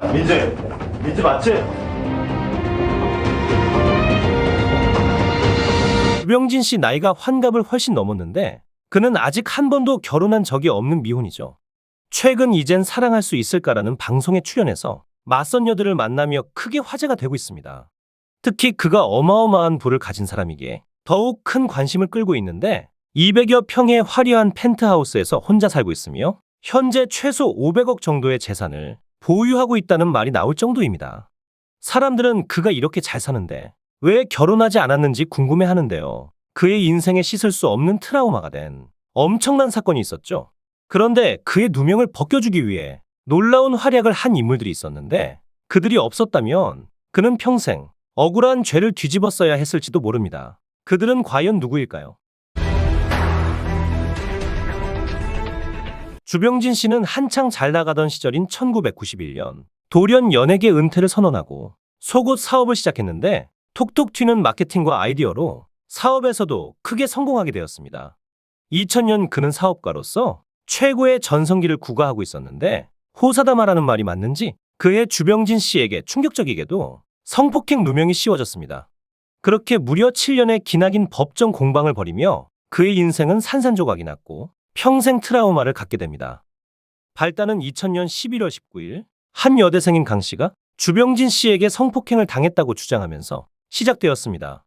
민지, 민지 맞지? 주병진 씨 나이가 환갑을 훨씬 넘었는데 그는 아직 한 번도 결혼한 적이 없는 미혼이죠. 최근 이젠 사랑할 수 있을까라는 방송에 출연해서 맞선 여들을 만나며 크게 화제가 되고 있습니다. 특히 그가 어마어마한 부를 가진 사람이기에 더욱 큰 관심을 끌고 있는데 200여 평의 화려한 펜트하우스에서 혼자 살고 있으며 현재 최소 500억 정도의 재산을 보유하고 있다는 말이 나올 정도입니다. 사람들은 그가 이렇게 잘 사는데 왜 결혼하지 않았는지 궁금해 하는데요. 그의 인생에 씻을 수 없는 트라우마가 된 엄청난 사건이 있었죠. 그런데 그의 누명을 벗겨주기 위해 놀라운 활약을 한 인물들이 있었는데 그들이 없었다면 그는 평생 억울한 죄를 뒤집었어야 했을지도 모릅니다. 그들은 과연 누구일까요? 주병진 씨는 한창 잘 나가던 시절인 1991년 돌연 연예계 은퇴를 선언하고 속옷 사업을 시작했는데 톡톡 튀는 마케팅과 아이디어로 사업에서도 크게 성공하게 되었습니다. 2000년 그는 사업가로서 최고의 전성기를 구가하고 있었는데 호사다마라는 말이 맞는지 그의 주병진 씨에게 충격적이게도 성폭행 누명이 씌워졌습니다. 그렇게 무려 7년의 기나긴 법정 공방을 벌이며 그의 인생은 산산조각이 났고 평생 트라우마를 갖게 됩니다. 발단은 2000년 11월 19일 한 여대생인 강 씨가 주병진 씨에게 성폭행을 당했다고 주장하면서 시작되었습니다.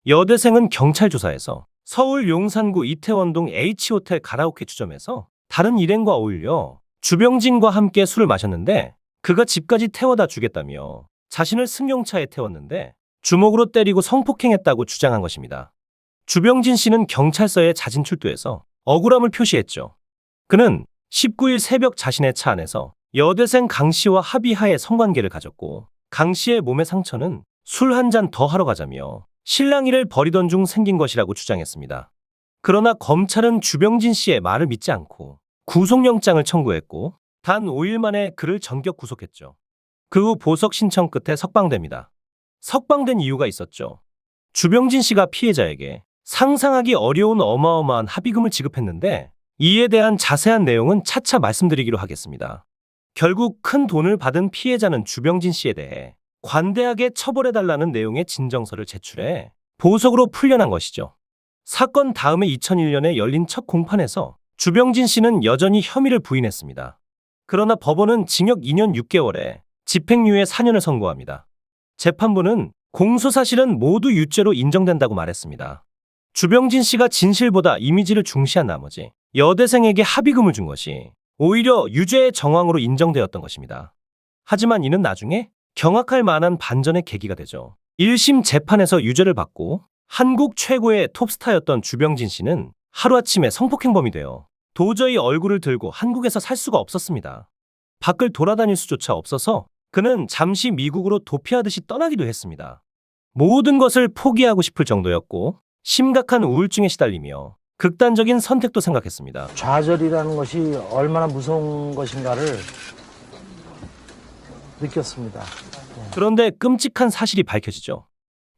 여대생은 경찰 조사에서 서울 용산구 이태원동 H호텔 가라오케 주점에서 다른 일행과 어울려 주병진과 함께 술을 마셨는데 그가 집까지 태워다 주겠다며 자신을 승용차에 태웠는데 주먹으로 때리고 성폭행했다고 주장한 것입니다. 주병진 씨는 경찰서에 자진 출두해서 억울함을 표시했죠. 그는 19일 새벽 자신의 차 안에서 여대생 강 씨와 합의하에 성관계를 가졌고 강 씨의 몸의 상처는 술 한 잔 더 하러 가자며 실랑이를 벌이던 중 생긴 것이라고 주장했습니다. 그러나 검찰은 주병진 씨의 말을 믿지 않고 구속영장을 청구했고 단 5일 만에 그를 전격 구속했죠. 그 후 보석 신청 끝에 석방됩니다. 석방된 이유가 있었죠. 주병진 씨가 피해자에게 상상하기 어려운 어마어마한 합의금을 지급했는데 이에 대한 자세한 내용은 차차 말씀드리기로 하겠습니다. 결국 큰 돈을 받은 피해자는 주병진 씨에 대해 관대하게 처벌해달라는 내용의 진정서를 제출해 보석으로 풀려난 것이죠. 사건 다음에 2001년에 열린 첫 공판에서 주병진 씨는 여전히 혐의를 부인했습니다. 그러나 법원은 징역 2년 6개월에 집행유예 4년을 선고합니다. 재판부는 공소사실은 모두 유죄로 인정된다고 말했습니다. 주병진 씨가 진실보다 이미지를 중시한 나머지 여대생에게 합의금을 준 것이 오히려 유죄의 정황으로 인정되었던 것입니다. 하지만 이는 나중에 경악할 만한 반전의 계기가 되죠. 1심 재판에서 유죄를 받고 한국 최고의 톱스타였던 주병진 씨는 하루아침에 성폭행범이 되어 도저히 얼굴을 들고 한국에서 살 수가 없었습니다. 밖을 돌아다닐 수조차 없어서 그는 잠시 미국으로 도피하듯이 떠나기도 했습니다. 모든 것을 포기하고 싶을 정도였고 심각한 우울증에 시달리며 극단적인 선택도 생각했습니다. 좌절이라는 것이 얼마나 무서운 것인가를 느꼈습니다. 그런데 끔찍한 사실이 밝혀지죠.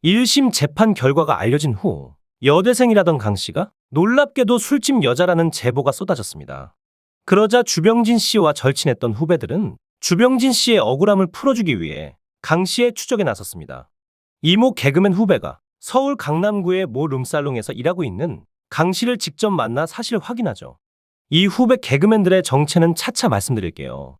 1심 재판 결과가 알려진 후 여대생이라던 강 씨가 놀랍게도 술집 여자라는 제보가 쏟아졌습니다. 그러자 주병진 씨와 절친했던 후배들은 주병진 씨의 억울함을 풀어주기 위해 강 씨의 추적에 나섰습니다. 이모 개그맨 후배가 서울 강남구의 모 룸살롱에서 일하고 있는 강 씨를 직접 만나 사실을 확인하죠. 이 후배 개그맨들의 정체는 차차 말씀드릴게요.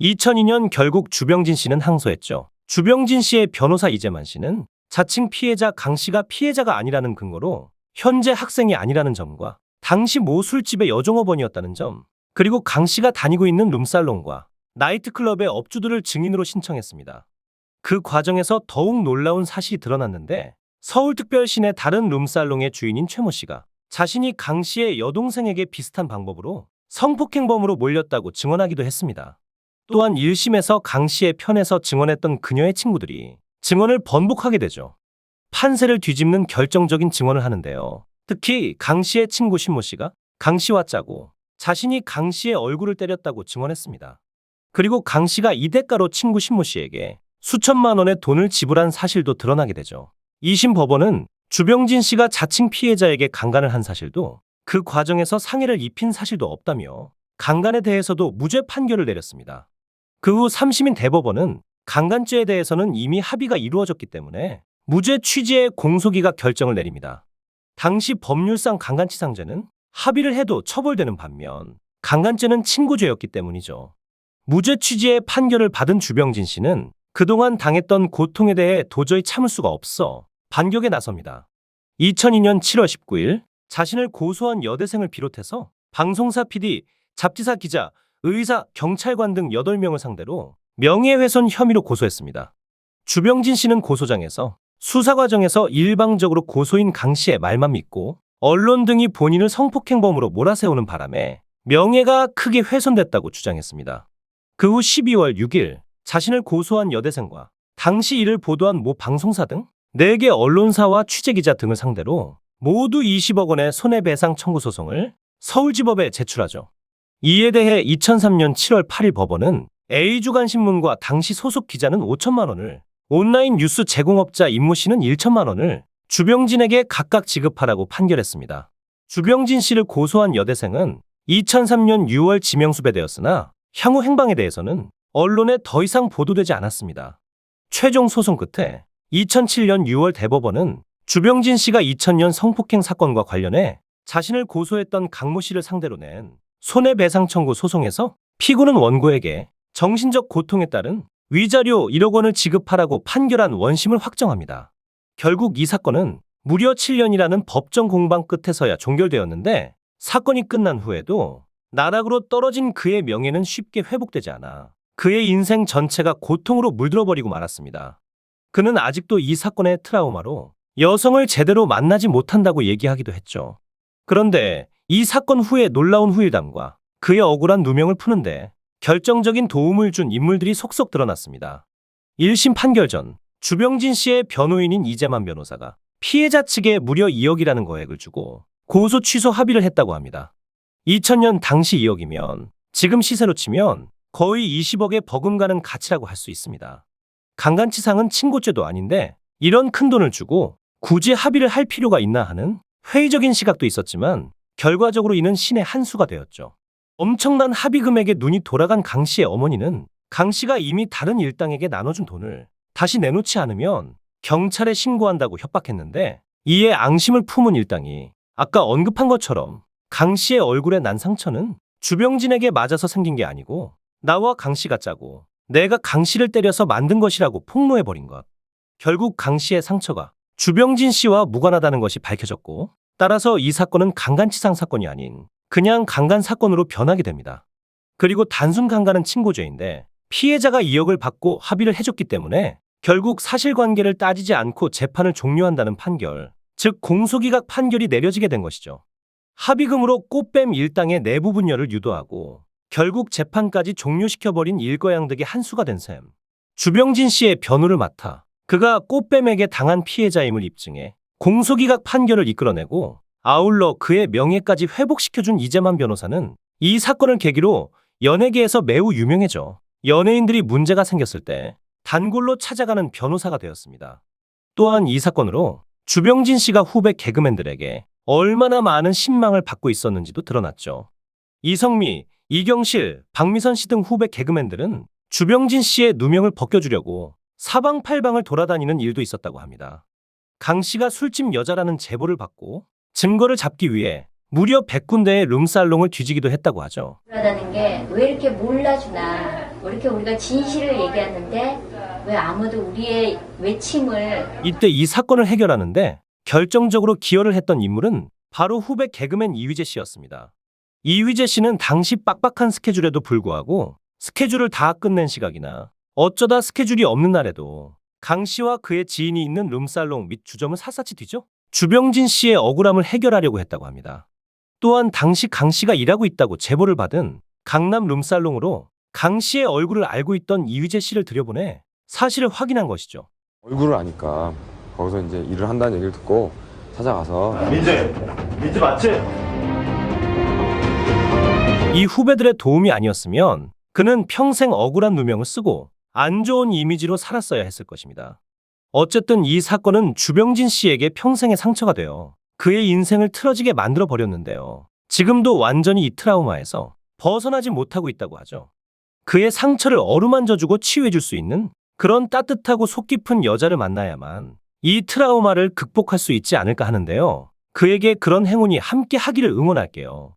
2002년 결국 주병진 씨는 항소했죠. 주병진 씨의 변호사 이재만 씨는 자칭 피해자 강 씨가 피해자가 아니라는 근거로 현재 학생이 아니라는 점과 당시 모 술집의 여종업원이었다는 점, 그리고 강 씨가 다니고 있는 룸살롱과 나이트클럽의 업주들을 증인으로 신청했습니다. 그 과정에서 더욱 놀라운 사실이 드러났는데 서울특별시내 다른 룸살롱의 주인인 최모 씨가 자신이 강 씨의 여동생에게 비슷한 방법으로 성폭행범으로 몰렸다고 증언하기도 했습니다. 또한 1심에서 강 씨의 편에서 증언했던 그녀의 친구들이 증언을 번복하게 되죠. 판세를 뒤집는 결정적인 증언을 하는데요. 특히 강 씨의 친구 신모 씨가 강 씨와 짜고 자신이 강 씨의 얼굴을 때렸다고 증언했습니다. 그리고 강 씨가 이 대가로 친구 신모 씨에게 수천만 원의 돈을 지불한 사실도 드러나게 되죠. 2심 법원은 주병진 씨가 자칭 피해자에게 강간을 한 사실도 그 과정에서 상해를 입힌 사실도 없다며 강간에 대해서도 무죄 판결을 내렸습니다. 그 후 3심인 대법원은 강간죄에 대해서는 이미 합의가 이루어졌기 때문에 무죄 취지의 공소기각 결정을 내립니다. 당시 법률상 강간치상죄는 합의를 해도 처벌되는 반면 강간죄는 친고죄였기 때문이죠. 무죄 취지의 판결을 받은 주병진 씨는 그동안 당했던 고통에 대해 도저히 참을 수가 없어 반격에 나섭니다. 2002년 7월 19일 자신을 고소한 여대생을 비롯해서 방송사 PD, 잡지사 기자, 의사, 경찰관 등 8명을 상대로 명예훼손 혐의로 고소했습니다. 주병진 씨는 고소장에서 수사 과정에서 일방적으로 고소인 강 씨의 말만 믿고 언론 등이 본인을 성폭행범으로 몰아세우는 바람에 명예가 크게 훼손됐다고 주장했습니다. 그 후 12월 6일 자신을 고소한 여대생과 당시 이를 보도한 모 방송사 등 4개 언론사와 취재기자 등을 상대로 모두 20억 원의 손해배상 청구 소송을 서울지법에 제출하죠. 이에 대해 2003년 7월 8일 법원은 A주간신문과 당시 소속 기자는 5천만 원을, 온라인 뉴스 제공업자 임모 씨는 1천만 원을 주병진에게 각각 지급하라고 판결했습니다. 주병진 씨를 고소한 여대생은 2003년 6월 지명수배되었으나 향후 행방에 대해서는 언론에 더 이상 보도되지 않았습니다. 최종 소송 끝에 2007년 6월 대법원은 주병진 씨가 2000년 성폭행 사건과 관련해 자신을 고소했던 강모 씨를 상대로 낸 손해배상 청구 소송에서 피고는 원고에게 정신적 고통에 따른 위자료 1억 원을 지급하라고 판결한 원심을 확정합니다. 결국 이 사건은 무려 7년이라는 법정 공방 끝에서야 종결되었는데 사건이 끝난 후에도 나락으로 떨어진 그의 명예는 쉽게 회복되지 않아 그의 인생 전체가 고통으로 물들어버리고 말았습니다. 그는 아직도 이 사건의 트라우마로 여성을 제대로 만나지 못한다고 얘기하기도 했죠. 그런데 이 사건 후에 놀라운 후일담과 그의 억울한 누명을 푸는데 결정적인 도움을 준 인물들이 속속 드러났습니다. 1심 판결 전 주병진 씨의 변호인인 이재만 변호사가 피해자 측에 무려 2억이라는 거액을 주고 고소 취소 합의를 했다고 합니다. 2000년 당시 2억이면 지금 시세로 치면 거의 20억의 버금가는 가치라고 할 수 있습니다. 강간치상은 친고죄도 아닌데 이런 큰 돈을 주고 굳이 합의를 할 필요가 있나 하는 회의적인 시각도 있었지만 결과적으로 이는 신의 한 수가 되었죠. 엄청난 합의 금액에 눈이 돌아간 강 씨의 어머니는 강 씨가 이미 다른 일당에게 나눠준 돈을 다시 내놓지 않으면 경찰에 신고한다고 협박했는데 이에 앙심을 품은 일당이 아까 언급한 것처럼 강 씨의 얼굴에 난 상처는 주병진에게 맞아서 생긴 게 아니고 나와 강 씨가 짜고 내가 강 씨를 때려서 만든 것이라고 폭로해버린 것. 결국 강 씨의 상처가 주병진 씨와 무관하다는 것이 밝혀졌고 따라서 이 사건은 강간치상 사건이 아닌 그냥 강간 사건으로 변하게 됩니다. 그리고 단순 강간은 친고죄인데 피해자가 2억을 받고 합의를 해줬기 때문에 결국 사실관계를 따지지 않고 재판을 종료한다는 판결, 즉 공소기각 판결이 내려지게 된 것이죠. 합의금으로 꽃뱀 일당의 내부 분열을 유도하고 결국 재판까지 종료시켜버린 일거양득의 한 수가 된 셈. 주병진 씨의 변호를 맡아 그가 꽃뱀에게 당한 피해자임을 입증해 공소기각 판결을 이끌어내고 아울러 그의 명예까지 회복시켜준 이재만 변호사는 이 사건을 계기로 연예계에서 매우 유명해져 연예인들이 문제가 생겼을 때 단골로 찾아가는 변호사가 되었습니다. 또한 이 사건으로 주병진 씨가 후배 개그맨들에게 얼마나 많은 신망을 받고 있었는지도 드러났죠. 이성미, 이경실, 박미선 씨 등 후배 개그맨들은 주병진 씨의 누명을 벗겨주려고 사방팔방을 돌아다니는 일도 있었다고 합니다. 강 씨가 술집 여자라는 제보를 받고 증거를 잡기 위해 무려 100군데의 룸살롱을 뒤지기도 했다고 하죠. 라는 게 왜 이렇게 몰라주나, 왜 이렇게 우리가 진실을 얘기하는데 왜 아무도 우리의 외침을. 이때 이 사건을 해결하는데 결정적으로 기여를 했던 인물은 바로 후배 개그맨 이휘재 씨였습니다. 이휘재 씨는 당시 빡빡한 스케줄에도 불구하고 스케줄을 다 끝낸 시각이나 어쩌다 스케줄이 없는 날에도 강 씨와 그의 지인이 있는 룸살롱 및 주점을 샅샅이 뒤져 주병진 씨의 억울함을 해결하려고 했다고 합니다. 또한 당시 강 씨가 일하고 있다고 제보를 받은 강남 룸살롱으로 강 씨의 얼굴을 알고 있던 이휘재 씨를 들여보내 사실을 확인한 것이죠. 얼굴을 아니까 거기서 이제 일을 한다는 얘기를 듣고 찾아가서. 민지 맞지? 이 후배들의 도움이 아니었으면 그는 평생 억울한 누명을 쓰고 안 좋은 이미지로 살았어야 했을 것입니다. 어쨌든 이 사건은 주병진 씨에게 평생의 상처가 되어 그의 인생을 틀어지게 만들어 버렸는데요. 지금도 완전히 이 트라우마에서 벗어나지 못하고 있다고 하죠. 그의 상처를 어루만져주고 치유해줄 수 있는 그런 따뜻하고 속 깊은 여자를 만나야만 이 트라우마를 극복할 수 있지 않을까 하는데요. 그에게 그런 행운이 함께 하기를 응원할게요.